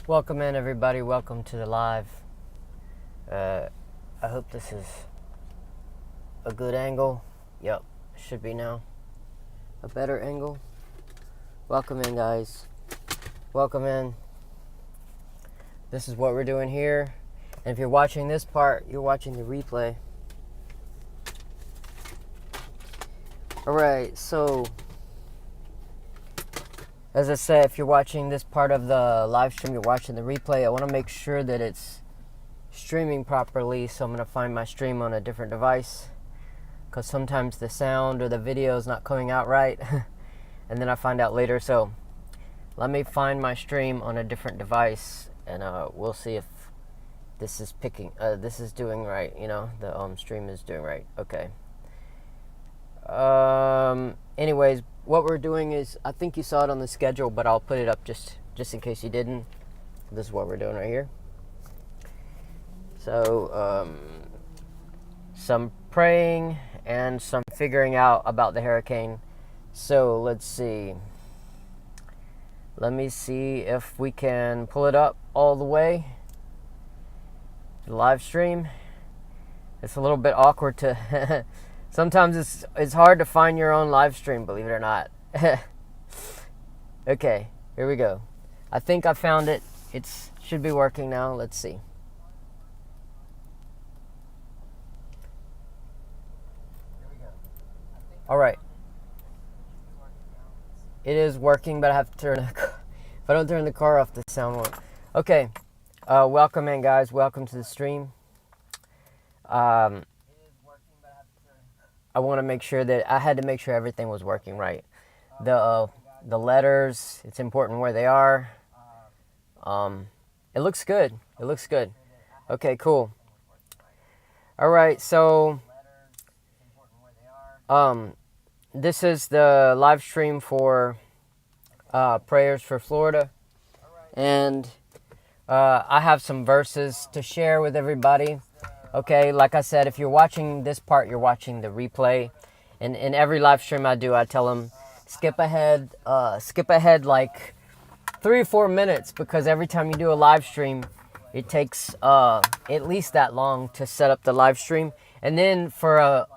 Welcome in, everybody. Welcome to the live. I hope this is a good angle. Yep, should be now. A better angle. Welcome in, guys. Welcome in. This is what we're doing here. And if you're watching this part, you're watching the replay. Alright, so as I said, if you're watching this part of the live stream, you're watching the replay, I want to make sure that it's streaming properly, so I'm going to find my stream on a different device, because sometimes the sound or the video is not coming out right, and then I find out later. So let me find my stream on a different device, and we'll see if this is this is doing right, the stream is doing right. Okay. Anyways, what we're doing is, I think you saw it on the schedule, but I'll put it up just in case you didn't. This is what we're doing right here. So, some praying and some figuring out about the hurricane. So, let's see. Let me see if we can pull it up all the way. The live stream. It's a little bit awkward to... Sometimes it's hard to find your own live stream, believe it or not. Okay, here we go. I think I found it. It should be working now. Let's see. All right. It is working, but I have to turn if I don't turn the car off, the sound won't. Okay. Welcome in, guys. Welcome to the stream. I want to make sure that I had to make sure everything was working right. The letters, it's important where they are. It looks good. It looks good. Okay, cool. All right, so this is the live stream for prayers for Florida, and I have some verses to share with everybody. Okay, like I said, if you're watching this part, you're watching the replay. And in every live stream I do, I tell them, skip ahead like 3 or 4 minutes, because every time you do a live stream, it takes at least that long to set up the live stream. And then for a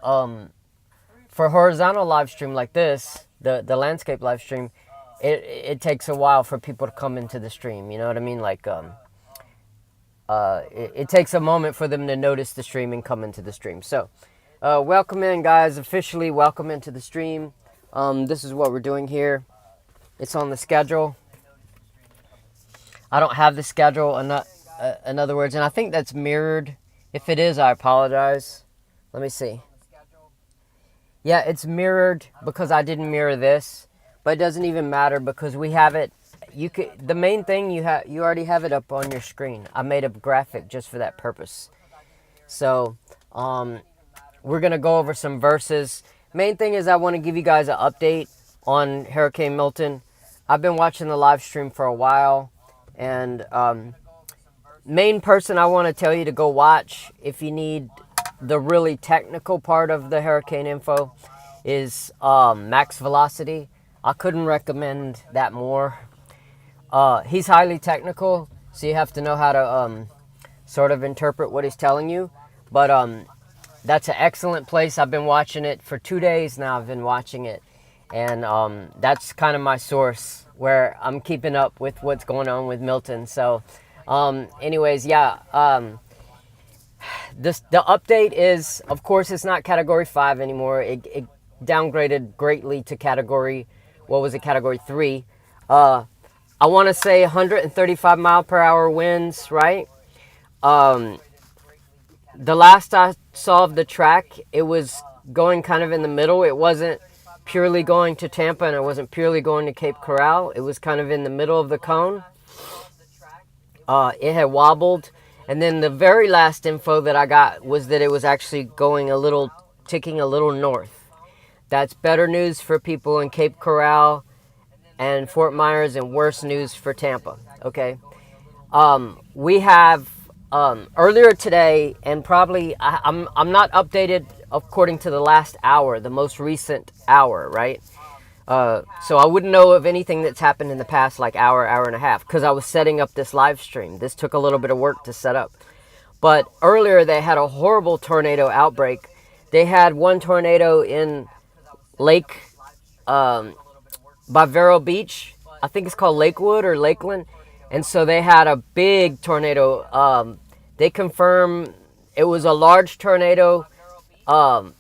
horizontal live stream like this, the landscape live stream, it takes a while for people to come into the stream. You know what I mean? Like it takes a moment for them to notice the stream and come into the stream. So, welcome in, guys. Officially welcome into the stream. This is what we're doing here. It's on the schedule. I don't have the schedule, in other words, and I think that's mirrored. If it is, I apologize. Let me see. Yeah, it's mirrored because I didn't mirror this, but it doesn't even matter because we have it. The main thing you already have it up on your screen. I made a graphic just for that purpose. So, we're gonna go over some verses. Main thing is I want to give you guys an update on Hurricane Milton. I've been watching the live stream for a while, and main person I want to tell you to go watch if you need the really technical part of the hurricane info is Max Velocity. I couldn't recommend that more. He's highly technical, so you have to know how to sort of interpret what he's telling you. But that's an excellent place. I've been watching it for 2 days now. I've been watching it, and that's kind of my source where I'm keeping up with what's going on with Milton. So, anyways, yeah. The update is, of course, it's not Category 5 anymore. It downgraded greatly to Category, what was it, Category 3. I want to say 135 mile per hour winds, right? The last I saw of the track, it was going kind of in the middle. It wasn't purely going to Tampa, and it wasn't purely going to Cape Coral. It was kind of in the middle of the cone. It had wobbled. And then the very last info that I got was that it was actually ticking a little north. That's better news for people in Cape Coral and Fort Myers, and worse news for Tampa. Okay, we have earlier today, and probably I'm not updated according to the last hour, the most recent hour, right? So I wouldn't know of anything that's happened in the past like hour and a half, because I was setting up this live stream. This took a little bit of work to set up. But earlier they had a horrible tornado outbreak. They had one tornado in Lake, by Vero Beach. I think it's called Lakewood or Lakeland. And so they had a big tornado. They confirmed it was a large tornado.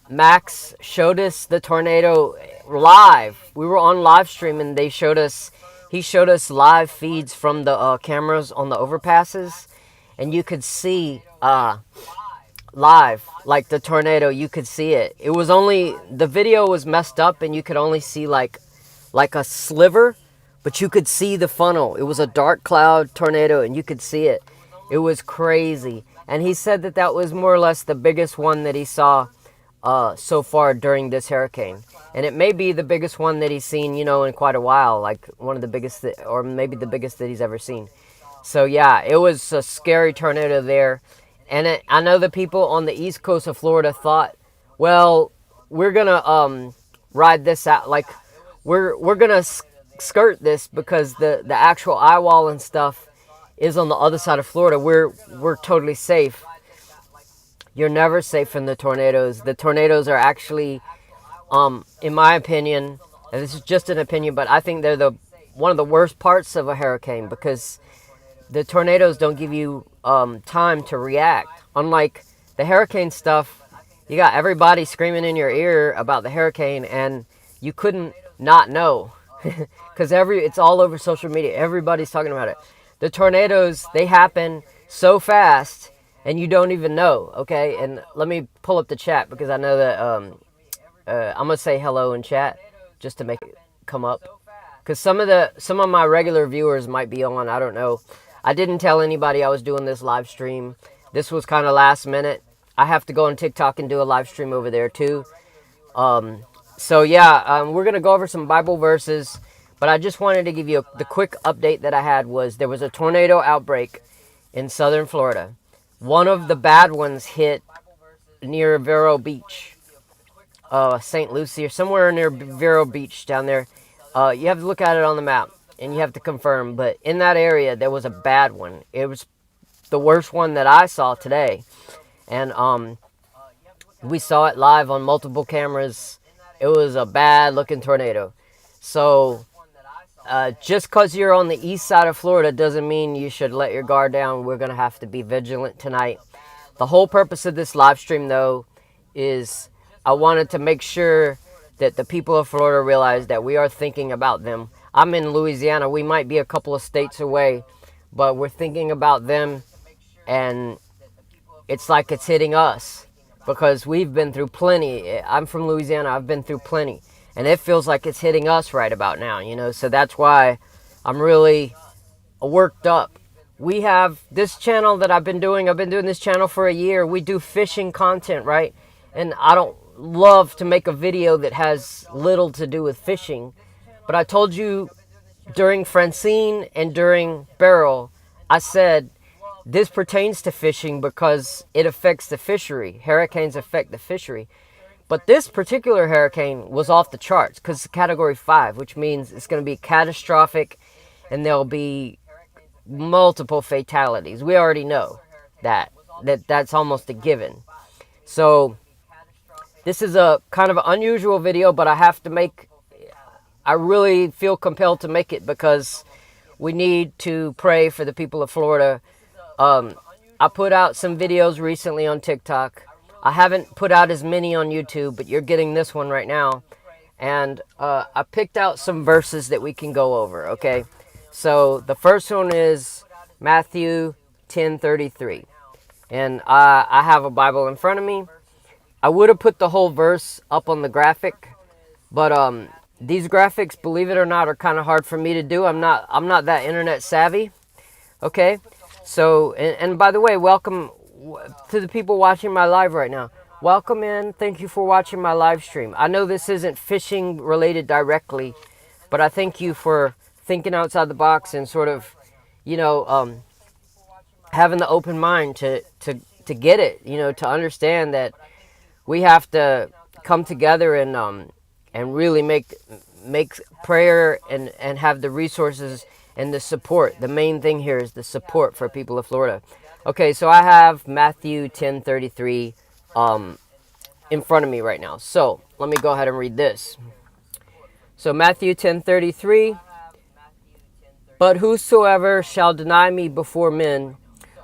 Max showed us the tornado live. We were on live stream and he showed us live feeds from the cameras on the overpasses. And you could see live, like the tornado, you could see it. It was only, the video was messed up and you could only see like a sliver, but you could see the funnel. It was a dark cloud tornado and you could see it. It was crazy. And he said that that was more or less the biggest one that he saw so far during this hurricane. And it may be the biggest one that he's seen, in quite a while, like one of the biggest, or maybe the biggest that he's ever seen. So yeah, it was a scary tornado there. And I know the people on the east coast of Florida thought, well, we're going to ride this out, like we're going to skirt this because the actual eye wall and stuff is on the other side of Florida. We're totally safe. You're never safe from the tornadoes. The tornadoes are actually, in my opinion, and this is just an opinion, but I think they're one of the worst parts of a hurricane, because the tornadoes don't give you time to react. Unlike the hurricane stuff, you got everybody screaming in your ear about the hurricane, and you couldn't not know, because it's all over social media. Everybody's talking about it. The tornadoes, they happen so fast, and you don't even know. Okay, and let me pull up the chat, because I know that I'm gonna say hello in chat just to make it come up, because some of my regular viewers might be on. I don't know. I didn't tell anybody I was doing this live stream. This was kind of last minute. I have to go on TikTok and do a live stream over there too. So yeah, we're going to go over some Bible verses, but I just wanted to give you the quick update that I had was there was a tornado outbreak in southern Florida. One of the bad ones hit near Vero Beach, St. Lucie, or somewhere near Vero Beach down there. You have to look at it on the map. And you have to confirm, but in that area, there was a bad one. It was the worst one that I saw today. And we saw it live on multiple cameras. It was a bad-looking tornado. So just because you're on the east side of Florida doesn't mean you should let your guard down. We're going to have to be vigilant tonight. The whole purpose of this live stream, though, is I wanted to make sure that the people of Florida realize that we are thinking about them. I'm in Louisiana. We might be a couple of states away, but we're thinking about them, and it's like it's hitting us because we've been through plenty. I'm from Louisiana. I've been through plenty, and it feels like it's hitting us right about now, so that's why I'm really worked up. We have this channel that I've been doing this channel for a year. We do fishing content, right? And I don't love to make a video that has little to do with fishing. But I told you during Francine and during Beryl, I said this pertains to fishing because it affects the fishery. Hurricanes affect the fishery. But this particular hurricane was off the charts because it's category 5, which means it's going to be catastrophic and there'll be multiple fatalities. We already know that's almost a given. So this is a kind of unusual video, but I really feel compelled to make it because we need to pray for the people of Florida. I put out some videos recently on TikTok. I haven't put out as many on YouTube, but you're getting this one right now. And I picked out some verses that we can go over, okay? So the first one is Matthew 10:33. And I have a Bible in front of me. I would have put the whole verse up on the graphic, but these graphics, believe it or not, are kind of hard for me to do. I'm not that internet savvy. Okay, so and by the way, welcome to the people watching my live right now. Welcome in. Thank you for watching my live stream. I know this isn't fishing related directly, but I thank you for thinking outside the box and sort of, having the open mind to get it. To understand that we have to come together and and really make prayer and have the resources and the support. The main thing here is the support for people of Florida. Okay, so I have Matthew 10:33 in front of me right now. So let me go ahead and read this. So Matthew 10:33, but whosoever shall deny me before men.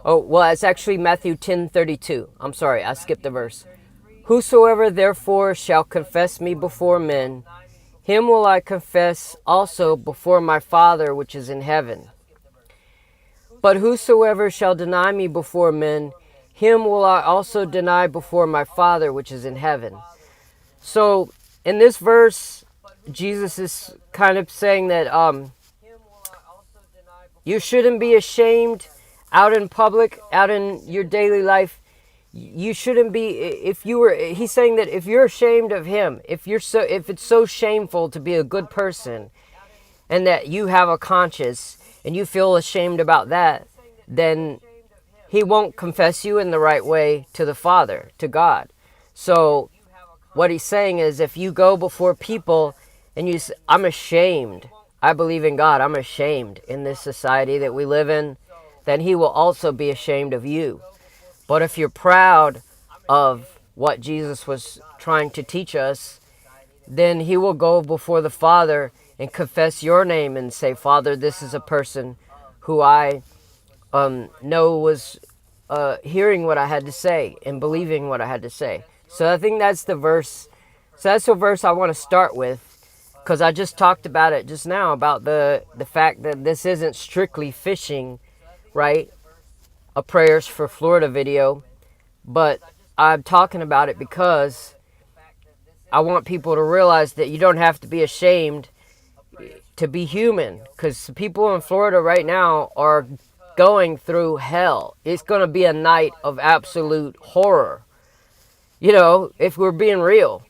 Oh, well, it's actually Matthew 10:32. I'm sorry, I skipped the verse. Whosoever therefore shall confess me before men, him will I confess also before my Father which is in heaven. But whosoever shall deny me before men, him will I also deny before my Father which is in heaven. So in this verse, Jesus is kind of saying that you shouldn't be ashamed out in public, out in your daily life. You shouldn't be, he's saying that if you're ashamed of him, if it's so shameful to be a good person and that you have a conscience and you feel ashamed about that, then he won't confess you in the right way to the Father, to God. So what he's saying is, if you go before people and you say, I'm ashamed, I believe in God, I'm ashamed in this society that we live in, then he will also be ashamed of you. But if you're proud of what Jesus was trying to teach us, then he will go before the Father and confess your name and say, Father, this is a person who I know was hearing what I had to say and believing what I had to say. So I think that's the verse. So that's the verse I want to start with, because I just talked about it just now, about the fact that this isn't strictly fishing, right? A prayers for Florida video, but I'm talking about it because I want people to realize that you don't have to be ashamed to be human, because people in Florida right now are going through hell. It's going to be a night of absolute horror, if we're being real,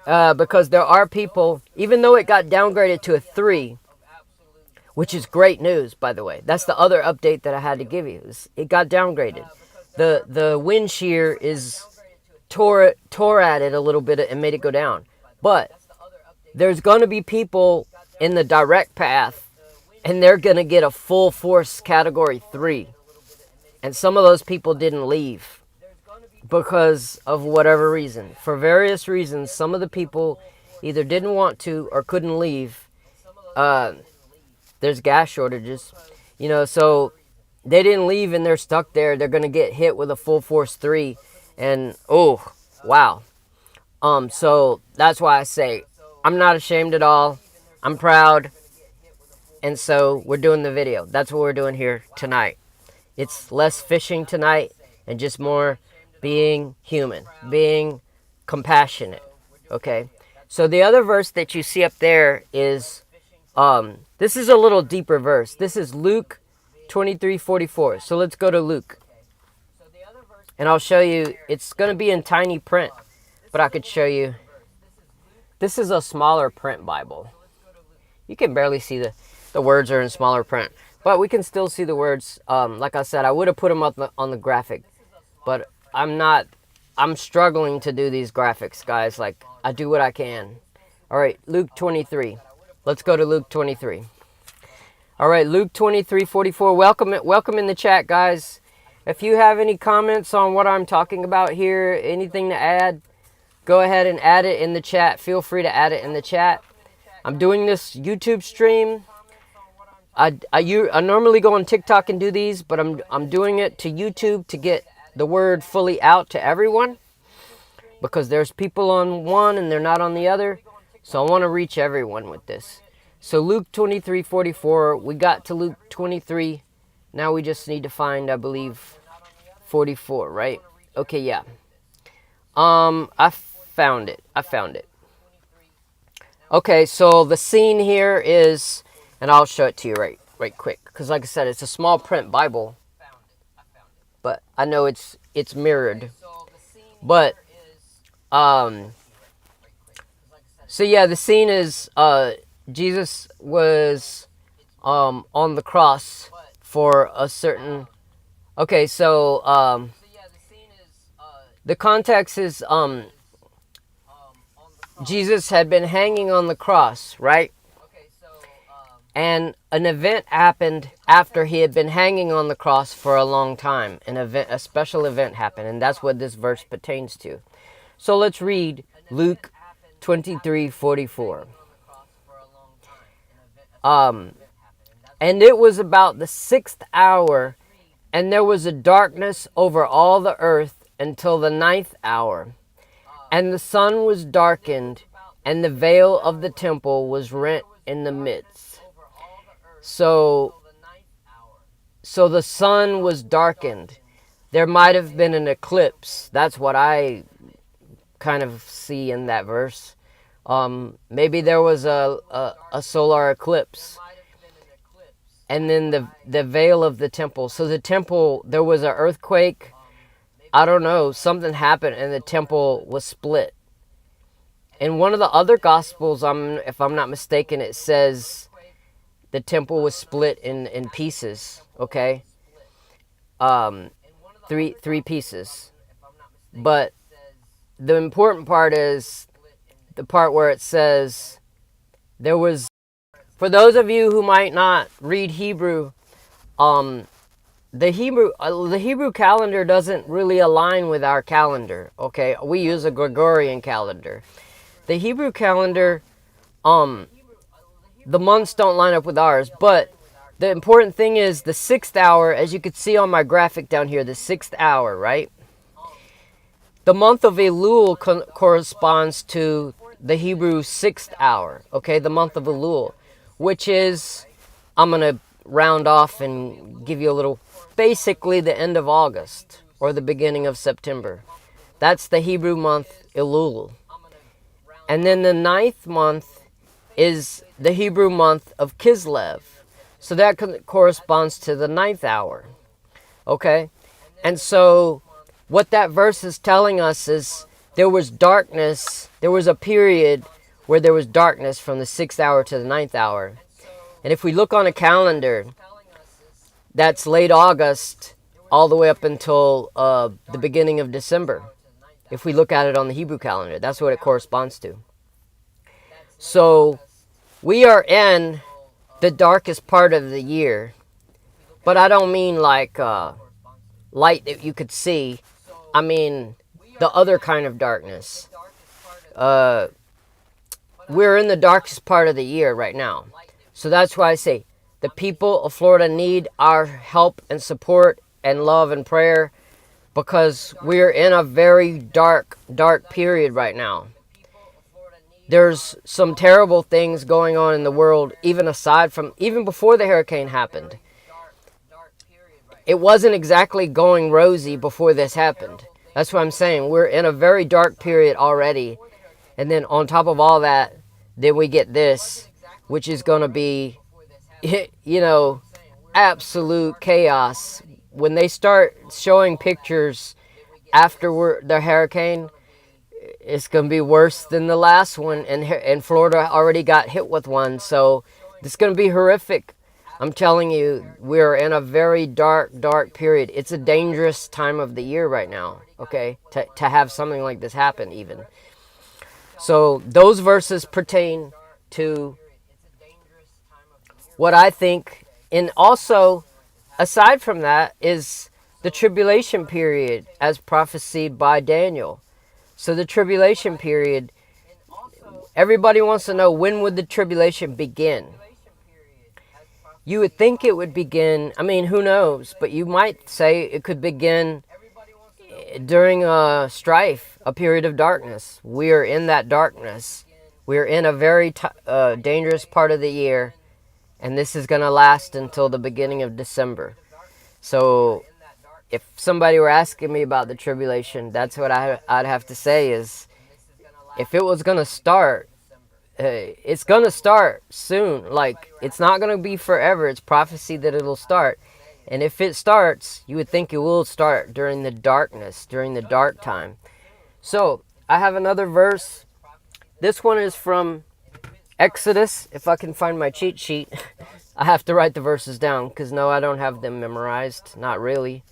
because there are people, even though it got downgraded to a 3, which is great news, by the way. That's the other update that I had to give you. It got downgraded. The wind shear is tore at it a little bit and made it go down. But there's going to be people in the direct path, and they're going to get a full force category 3. And some of those people didn't leave because of whatever reason. For various reasons, some of the people either didn't want to or couldn't leave. There's gas shortages, so they didn't leave and they're stuck there. They're going to get hit with a full force 3, and oh, wow. So that's why I say I'm not ashamed at all. I'm proud. And so we're doing the video. That's what we're doing here tonight. It's less fishing tonight and just more being human, being compassionate. Okay. So the other verse that you see up there is, this is a little deeper verse. This is Luke 23:44. So let's go to Luke. And I'll show you, it's going to be in tiny print, but I could show you. This is a smaller print Bible. You can barely see the words are in smaller print, but we can still see the words. Like I said, I would have put them on the graphic, but I'm struggling to do these graphics, guys. Like, I do what I can. All right, Luke 23. Let's go to Luke 23. All right, Luke 23:44. Welcome in the chat, guys. If you have any comments on what I'm talking about here, anything to add, go ahead and add it in the chat. Feel free to add it in the chat. I'm doing this YouTube stream. I normally go on TikTok and do these, but I'm doing it to YouTube to get the word fully out to everyone, because there's people on one and they're not on the other. So I want to reach everyone with this. So Luke 23:44, we got to Luke 23. Now we just need to find, I believe, 44, right? Okay, yeah. I found it. Okay, so the scene here is, and I'll show it to you right quick, because like I said, it's a small print Bible, but I know it's mirrored. But so yeah, the scene is Jesus was on the cross for a certain. Okay, so the context is Jesus had been hanging on the cross, right? And an event happened after he had been hanging on the cross for a long time. A special event happened, and that's what this verse pertains to. So let's read Luke 23:44. And it was about the 6th hour, and there was a darkness over all the earth until the 9th hour. And the sun was darkened, and the veil of the temple was rent in the midst. So the sun was darkened. There might have been an eclipse. That's what I kind of see in that verse. Maybe there was a solar eclipse. And then the veil of the temple. So the temple, there was an earthquake. I don't know, something happened and the temple was split. In one of the other gospels, if I'm not mistaken, it says the temple was split in pieces, okay? Three pieces. But the important part is the part where it says there was, for those of you who might not read Hebrew, the Hebrew calendar doesn't really align with our calendar, okay? We use a Gregorian calendar. The Hebrew calendar, the months don't line up with ours, but the important thing is the 6th hour, as you can see on my graphic down here, the 6th hour, right? The month of Elul corresponds to the Hebrew 6th hour, okay? The month of Elul, which is, I'm going to round off and give you a little, basically the end of August or the beginning of September. That's the Hebrew month Elul. And then the 9th month is the Hebrew month of Kislev. So that corresponds to the 9th hour. Okay? And so what that verse is telling us is there was darkness. There was a period where there was darkness from the 6th hour to the 9th hour. And if we look on a calendar, that's late August all the way up until the beginning of December. If we look at it on the Hebrew calendar, that's what it corresponds to. So we are in the darkest part of the year, but I don't mean like light that you could see. I mean the other kind of darkness. We're in the darkest part of the year right now. So that's why I say the people of Florida need our help and support and love and prayer, because we're in a very dark period right now. There's some terrible things going on in the world, even before the hurricane happened. It wasn't exactly going rosy before this happened. That's what I'm saying. We're in a very dark period already. And then on top of all that, then we get this, which is going to be, absolute chaos. When they start showing pictures after the hurricane, it's going to be worse than the last one. And Florida already got hit with one. So it's going to be horrific. I'm telling you, we're in a very dark period. It's a dangerous time of the year right now, okay, to have something like this happen even. So those verses pertain to what I think, and also, aside from that, is the tribulation period as prophesied by Daniel. So the tribulation period, everybody wants to know, when would the tribulation begin? You would think it would begin, who knows, but you might say it could begin during a strife, a period of darkness. We are in that darkness. We're in a very dangerous part of the year, and this is going to last until the beginning of December. So if somebody were asking me about the tribulation, that's what I'd have to say is, if it was going to start, it's going to start soon. Like, it's not going to be forever. It's prophecy that it'll start. And if it starts, you would think it will start during the darkness, during the dark time. So, I have another verse. This one is from Exodus. If I can find my cheat sheet, I have to write the verses down, because no, I don't have them memorized. Not really.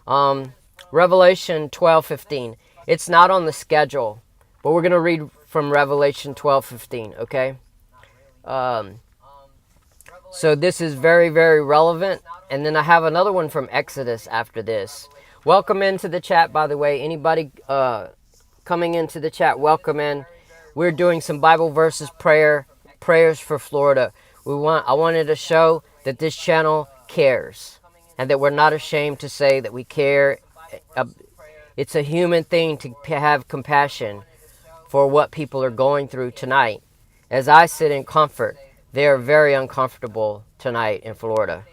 Revelation 12:15. It's not on the schedule, but we're going to read from Revelation 12:15, okay? So this is very, very relevant. And then I have another one from Exodus after this. Welcome into the chat, by the way. Anybody coming into the chat, welcome in. We're doing some Bible verses, prayers for Florida. I wanted to show that this channel cares and that we're not ashamed to say that we care. It's a human thing to have compassion for what people are going through tonight. As I sit in comfort, they are very uncomfortable tonight in Florida.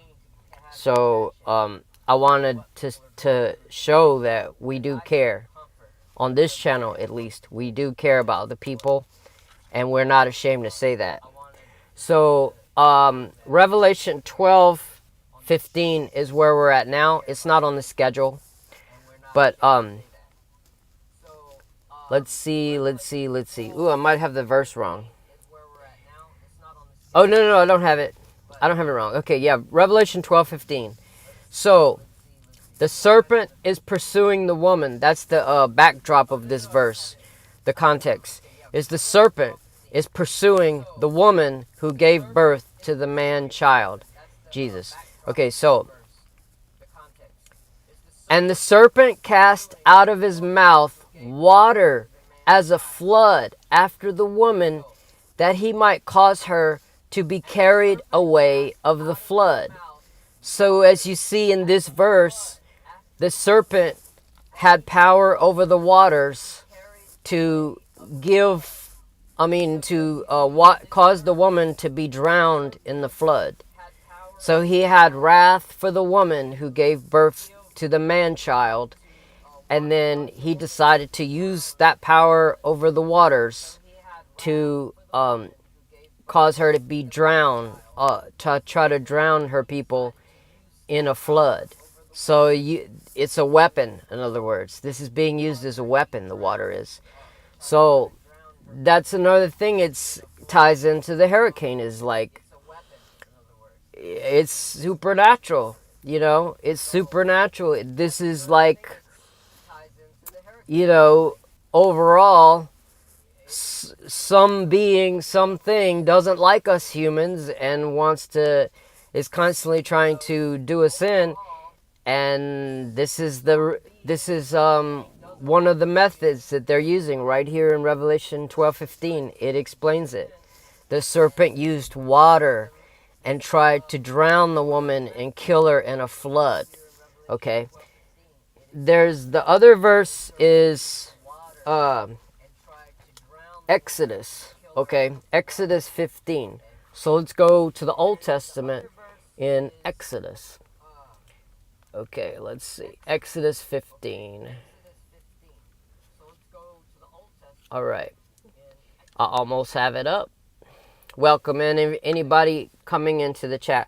So I wanted to show that we do care. On this channel, at least, we do care about the people, and we're not ashamed to say that. So Revelation 12:15 is where we're at now. It's not on the schedule, but let's see. Ooh, I might have the verse wrong. Oh, no, I don't have it. I don't have it wrong. Okay, yeah, Revelation 12:15. So, the serpent is pursuing the woman. That's the backdrop of this verse. The context is the serpent is pursuing the woman who gave birth to the man-child, Jesus. Okay, so, and the serpent cast out of his mouth water as a flood after the woman, that he might cause her to be carried away of the flood. So as you see in this verse, the serpent had power over the waters to cause the woman to be drowned in the flood. So he had wrath for the woman who gave birth to the man-child, and then he decided to use that power over the waters to cause her to be drowned, to try to drown her people in a flood. So it's a weapon, in other words. This is being used as a weapon, the water is. So that's another thing it ties into the hurricane, is like, it's supernatural, it's supernatural. This is like, overall, something doesn't like us humans and is constantly trying to do us in, and this is one of the methods that they're using right here in Revelation 12:15. It explains it. The serpent used water and tried to drown the woman and kill her in a flood. Okay, there's the other verse is Exodus, okay? Exodus 15. So let's go to the Old Testament in Exodus. Okay, let's see. Exodus 15. All right. I almost have it up. Welcome in. Anybody coming into the chat,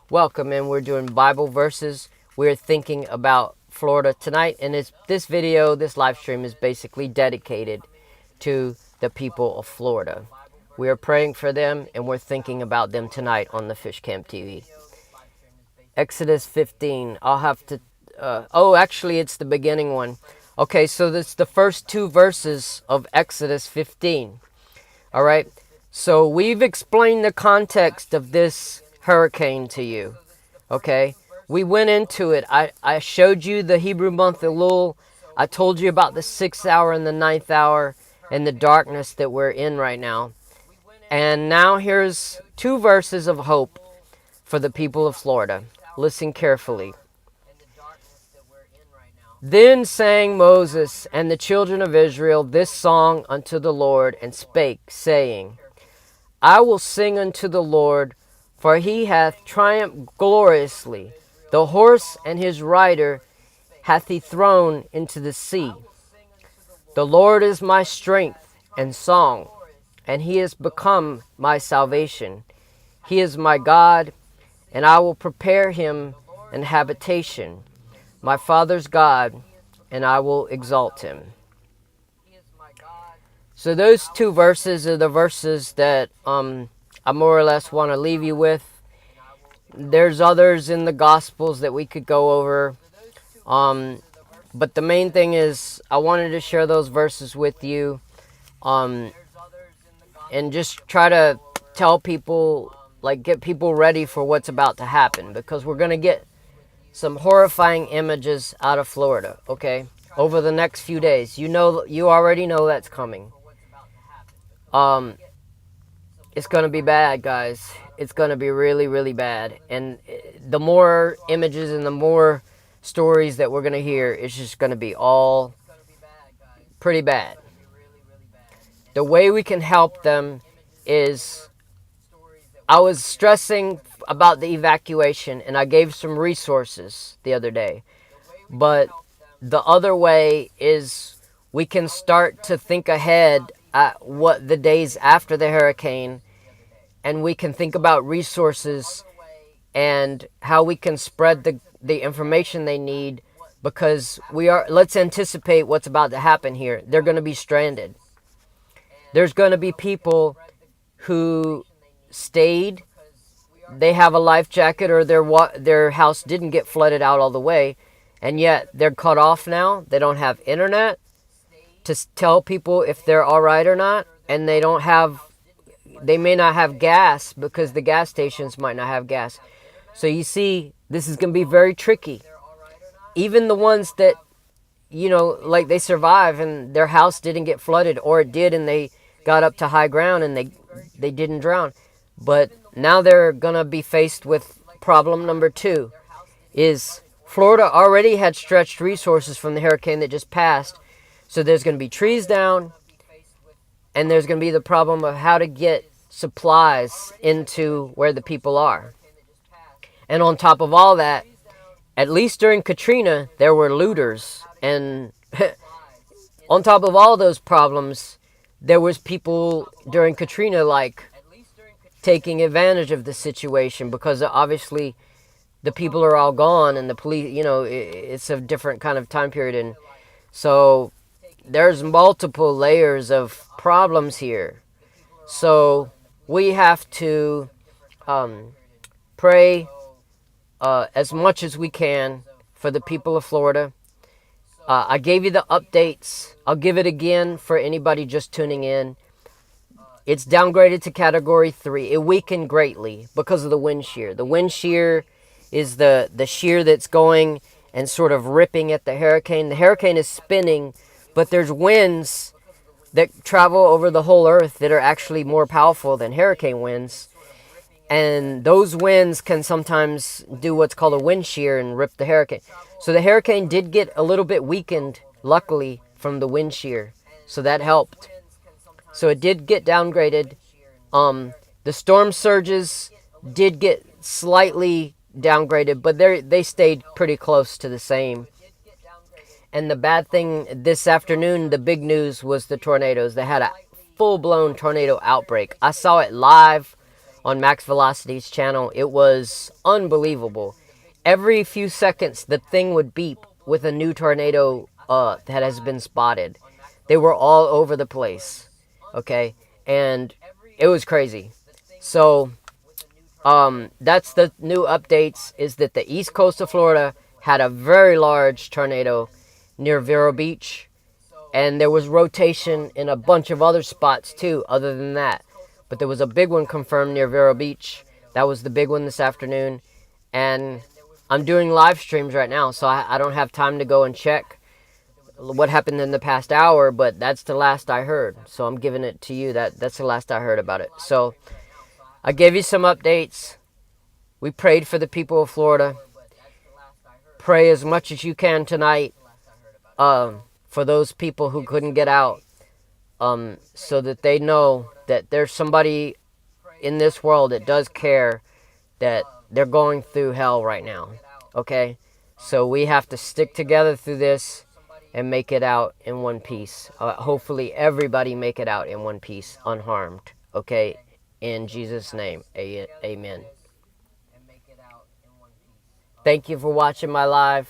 welcome in. We're doing Bible verses. We're thinking about Florida tonight. And this live stream is basically dedicated to the people of Florida. We are praying for them, and we're thinking about them tonight on the Fish Camp TV. Exodus 15. I'll have to... actually, it's the beginning one. Okay, so that's the first two verses of Exodus 15. All right? So we've explained the context of this hurricane to you. Okay? We went into it. I showed you the Hebrew month Elul. I told you about the 6th hour and the 9th hour and the darkness that we're in right now. And now here's two verses of hope for the people of Florida. Listen carefully. Then sang Moses and the children of Israel this song unto the Lord, and spake, saying, I will sing unto the Lord, for he hath triumphed gloriously. The horse and his rider hath he thrown into the sea. The Lord is my strength and song, and he is become my salvation. He is my God, and I will prepare him an habitation, my father's God, and I will exalt him. So those two verses are the verses that I more or less want to leave you with. There's others in the Gospels that we could go over. But the main thing is I wanted to share those verses with you. and just try to tell people, like, get people ready for what's about to happen, because we're going to get some horrifying images out of Florida, okay? Over the next few days. You already know that's coming. It's going to be bad, guys. It's going to be really, really bad. And the more images and the more stories that we're going to hear, it's just going to be all pretty bad. The way we can help them is, I was stressing about the evacuation, and I gave some resources the other day. But the other way is we can start to think ahead at what the days after the hurricane, and we can think about resources and how we can spread the information they need, because let's anticipate what's about to happen here. They're going to be stranded. There's going to be people who stayed, they have a life jacket, or their house didn't get flooded out all the way, and yet they're cut off now. They don't have internet to tell people if they're all right or not, and they may not have gas because the gas stations might not have gas. So you see, this is going to be very tricky. Even the ones that, like, they survive and their house didn't get flooded, or it did and they got up to high ground and they didn't drown. But now they're going to be faced with problem number 2, is Florida already had stretched resources from the hurricane that just passed. So there's going to be trees down, and there's going to be the problem of how to get supplies into where the people are. And on top of all that, at least during Katrina, there were looters. And on top of all those problems, there was people during Katrina, like, taking advantage of the situation, because obviously the people are all gone and the police, it's a different kind of time period. And so there's multiple layers of problems here. So we have to pray as much as we can for the people of Florida. I gave you the updates. I'll give it again for anybody just tuning in. It's downgraded to Category 3. It weakened greatly because of the wind shear. The wind shear is the shear that's going and sort of ripping at the hurricane. The hurricane is spinning, but there's winds that travel over the whole earth that are actually more powerful than hurricane winds. And those winds can sometimes do what's called a wind shear and rip the hurricane. So the hurricane did get a little bit weakened, luckily, from the wind shear. So that helped. So it did get downgraded. The storm surges did get slightly downgraded, but they stayed pretty close to the same. And the bad thing this afternoon, the big news, was the tornadoes. They had a full-blown tornado outbreak. I saw it live on Max Velocity's channel. It was unbelievable. Every few seconds, the thing would beep with a new tornado that has been spotted. They were all over the place. Okay, and it was crazy. So, that's the new updates, is that the east coast of Florida had a very large tornado near Vero Beach, and there was rotation in a bunch of other spots too, other than that. But there was a big one confirmed near Vero Beach. That was the big one this afternoon, and I'm doing live streams right now, so I don't have time to go and check what happened in the past hour, but that's the last I heard. So I'm giving it to you. That's the last I heard about it. So I gave you some updates. We prayed for the people of Florida. Pray as much as you can tonight for those people who couldn't get out, so that they know that there's somebody in this world that does care, that they're going through hell right now. Okay? So we have to stick together through this and make it out in one piece. Hopefully everybody make it out in one piece, unharmed. Okay? In Jesus' name, amen. Thank you for watching my live.